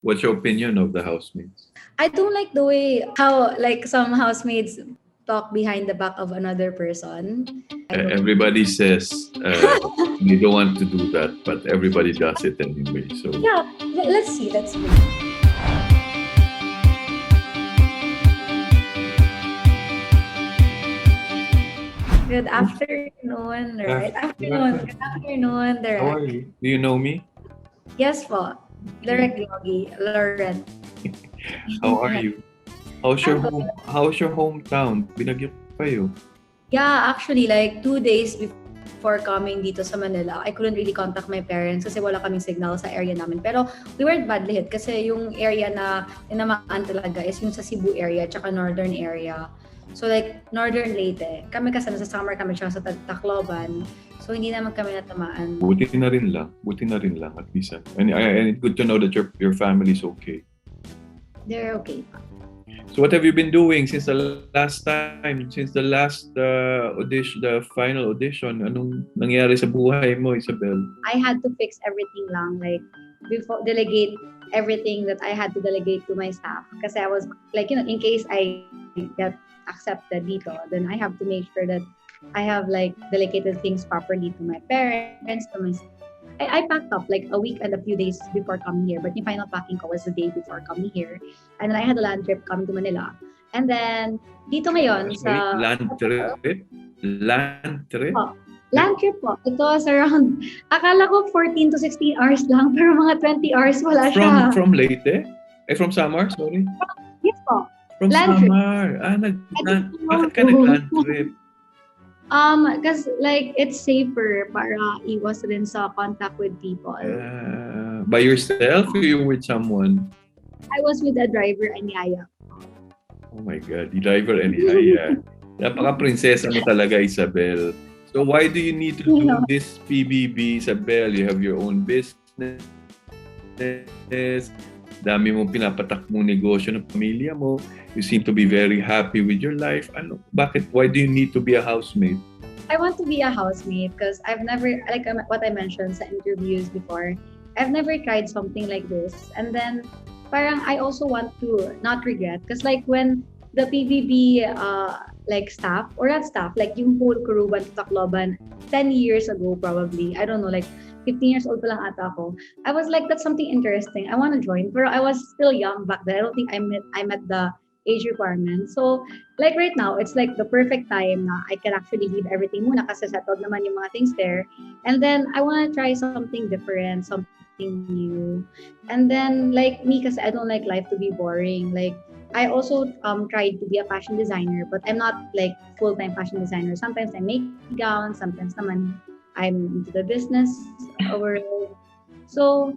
What's your opinion of the housemates? I don't like the way how like some housemates talk behind the back of another person. I don't. Everybody says they don't want to do that, but everybody does it anyway. So Yeah, let's see. Let's see. Good afternoon, right? Afternoon. Good afternoon, how Direk. are you? Do you know me? Yes po. Okay. Direk Dyogi, Lauren. How are you? How's I'm your good. home? How's your hometown? Binagyo kayo. Yeah, actually, like 2 days before coming dito sa Manila, I couldn't really contact my parents kasi wala kaming signal sa area namin. Pero we weren't badly hit kasi yung area na tinamaan talaga is yung sa Cebu area tsaka northern area. So like northern Leyte. Kami kasi nasa Samar kami tsaka sa Tacloban. So hindi naman kami natamaan. Buti na rin lang. Buti na rin lang at least. And good to know that your family is okay. They're okay. So what have you been doing since the last time? Since the last audition, the final audition? Anong nangyari sa buhay mo, Isabel? I had to fix everything lang. Like, before, delegate everything that I had to delegate to my staff. Kasi I was, like, in case I get accepted dito, then I have to make sure that I have, like, delegated things properly to my parents, to my I packed up like a week and a few days before coming here, but yung final packing ko was the day before coming here. And then I had a land trip coming to Manila. And then, dito ngayon Sorry, sa... land trip? Land trip? Oh, land trip po. It was around, akala ko 14 to 16 hours lang, pero mga 20 hours wala siya. From Leyte? From Samar? Sorry? Yes po. From Land trip. Samar. Bakit ka nag-land trip? Because like it's safer para iwas rin sa contact with people. By yourself or you with someone? I was with a driver and yaya. Oh my God, the driver and yaya. Napaka-prinsesa mo talaga, Isabel. So why do you need to do this PBB, Isabel? You have your own business. Dami mong pinapatak mong negosyo ng pamilya mo. You seem to be very happy with your life. Bakit? Why do you need to be a housemate? I want to be a housemate because I've never, like what I mentioned sa interviews before, I've never tried something like this. And then, parang I also want to not regret because like when the PBB like staff, or not staff, like yung whole crew went to Tacloban 10 years ago probably, I don't know, like 15 years old pa lang ata ako. I was like, that's something interesting. I want to join. Pero I was still young back then. I don't think I met the age requirement. So, like right now, it's like the perfect time na I can actually leave everything muna kasi settled naman yung mga things there. And then, I want to try something different, something new. And then, like me, kasi I don't like life to be boring. Like, I also tried to be a fashion designer, but I'm not like full-time fashion designer. Sometimes I make gowns, sometimes naman I'm into the business world. So,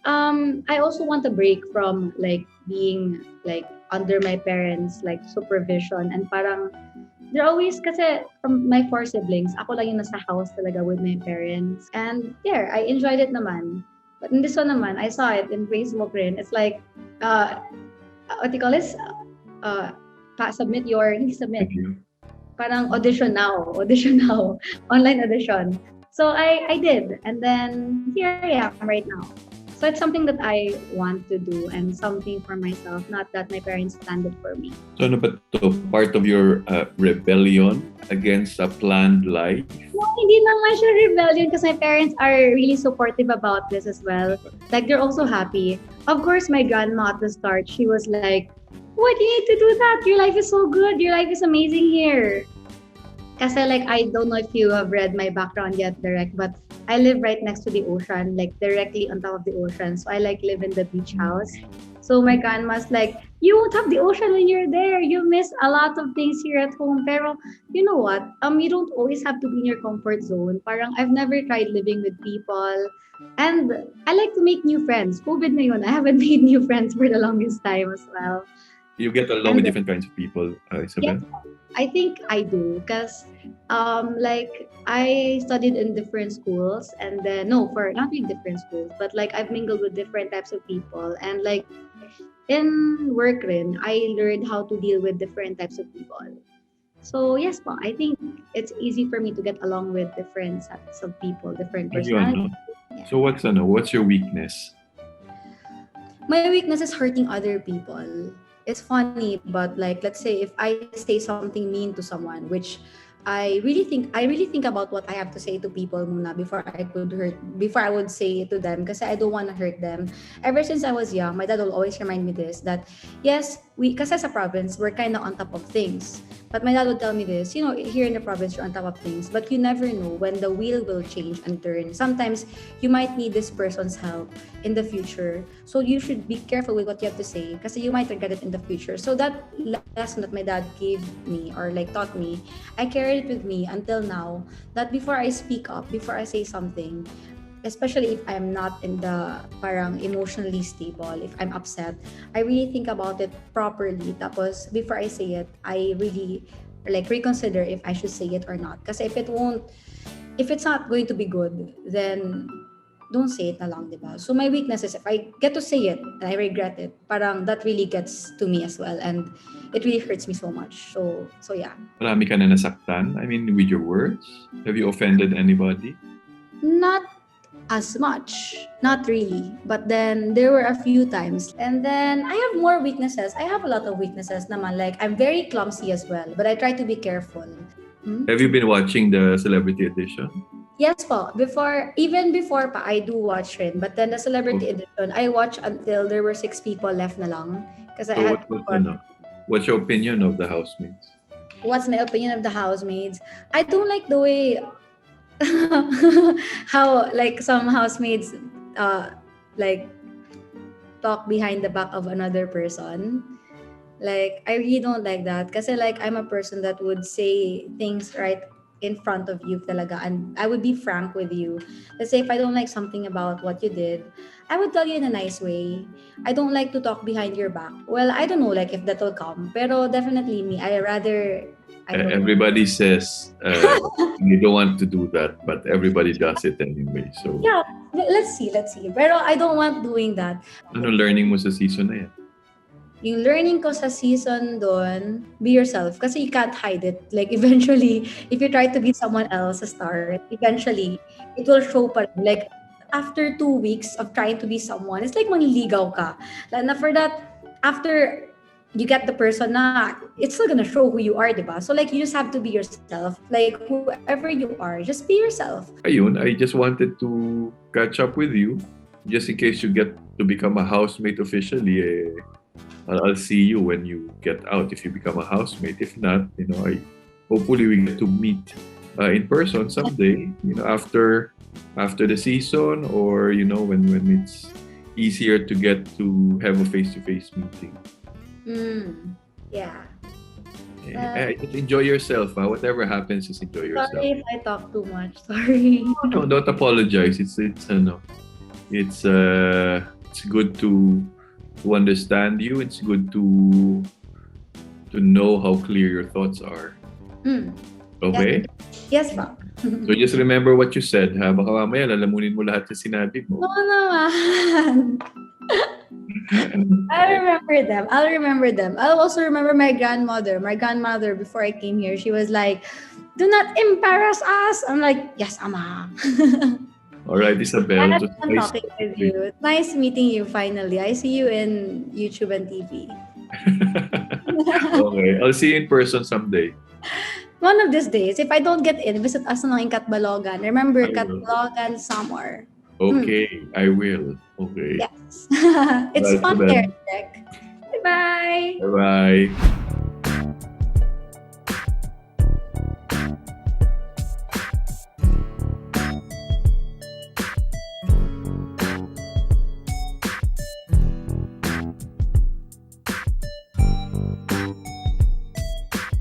I also want a break from like being like under my parents like supervision, and parang they're always kasi from my 4 siblings, ako lang yung nasa house talaga with my parents. And there, I enjoyed it naman. But in this one naman, I saw it in Facebook rin. It's like, what do you call this? Submit your, hindi submit. Parang audition now, online audition. So I did, and then here I am right now. So it's something that I want to do and something for myself, not that my parents planned it for me. So ano ba to? Part of your rebellion against a planned life? No, hindi naman siya rebellion because my parents are really supportive about this as well. Like they're also happy. Of course, my grandma at the start, she was like, "Why do you need to do that? Your life is so good. Your life is amazing here." Kasi like, I don't know if you have read my background yet, Direk, but I live right next to the ocean, like directly on top of the ocean. So I like live in the beach house. So my grandma's like, you won't have the ocean when you're there. You miss a lot of things here at home. Pero you know what? You don't always have to be in your comfort zone. Parang I've never tried living with people. And I like to make new friends. COVID na yun. I haven't made new friends for the longest time as well. You get along with different kinds of people, Isabel? Yes, I think I do because like I studied in different schools, and then no, for not really different schools, but like I've mingled with different types of people, and like in work rin, I learned how to deal with different types of people. So yes po, I think it's easy for me to get along with different sets of people, different Ayun, no? personalities. So what's your weakness? My weakness is hurting other people. It's funny, but like let's say if I say something mean to someone, which I really think about what I have to say to people muna before I would say it to them kasi I don't want to hurt them. Ever since I was young, my dad will always remind me this that yes, we kasi sa province, we're kind of on top of things. But my dad would tell me this, here in the province, you're on top of things, but you never know when the wheel will change and turn. Sometimes you might need this person's help in the future. So you should be careful with what you have to say kasi you might regret it in the future. So that lesson that my dad gave me or like taught me, I carried it with me until now that before I speak up, before I say something, especially if I'm not in the parang emotionally stable, if I'm upset, I really think about it properly. Tapos before I say it, I really like reconsider if I should say it or not. Kasi if it's not going to be good, then don't say it na lang, diba? So my weakness is if I get to say it and I regret it, parang that really gets to me as well and it really hurts me so much. So yeah. Marami ka na nasaktan? I mean, with your words? Have you offended anybody? Not as much, not really. But then there were a few times. And then I have more weaknesses. I have a lot of weaknesses naman. Like I'm very clumsy as well, but I try to be careful. Have you been watching the Celebrity Edition? Yes po. Even before pa, I do watch rin. But then the Celebrity Edition, I watched until there were 6 people left na lang. Kasi I had what's your opinion of the housemates? What's my opinion of the housemates? I don't like the way how like some housemates like talk behind the back of another person. Like I really don't like that kasi like I'm a person that would say things right in front of you talaga and I would be frank with you. Let's say if I don't like something about what you did, I would tell you in a nice way. I don't like to talk behind your back. Well, I don't know like if that will come, pero definitely me, everybody says you don't want to do that, but everybody does it anyway. So yeah, let's see. Pero I don't want doing that. Ano learning mo sa season na yan? Yung learning ko sa season doon, be yourself. Kasi you can't hide it. Like, eventually, if you try to be someone else, a star, eventually, it will show pa rin. Like, after 2 weeks of trying to be someone, it's like manliligaw ka. Like, na for that, after you get the person na, it's still gonna show who you are, diba? So, like, you just have to be yourself. Like, whoever you are, just be yourself. Ayun, I just wanted to catch up with you. Just in case you get to become a housemate officially, I'll see you when you get out if you become a housemate. If not, hopefully we get to meet in person someday. After the season, or when it's easier to get to have a face-to-face meeting. Yeah. Just enjoy yourself. Whatever happens, just enjoy yourself. Sorry if I talk too much. Sorry. No, don't apologize. It's good to understand you. It's good to know how clear your thoughts are. Okay? Yes, pa. So just remember what you said, ha? Baka mamaya lalamunin mo lahat sa sinabi mo. No naman. I'll remember them. I'll also remember my grandmother. My grandmother, before I came here, she was like, "Do not embarrass us." I'm like, "Yes, Ama." All right, Isabel. Nice talking with you. It's nice meeting you finally. I see you in YouTube and TV. Okay, I'll see you in person someday. One of these days, if I don't get in, visit us na lang in Catbalogan. Remember, Catbalogan, Samar. Okay, I will. Okay. Yes. It's fun there, Direk. Bye-bye. Bye-bye.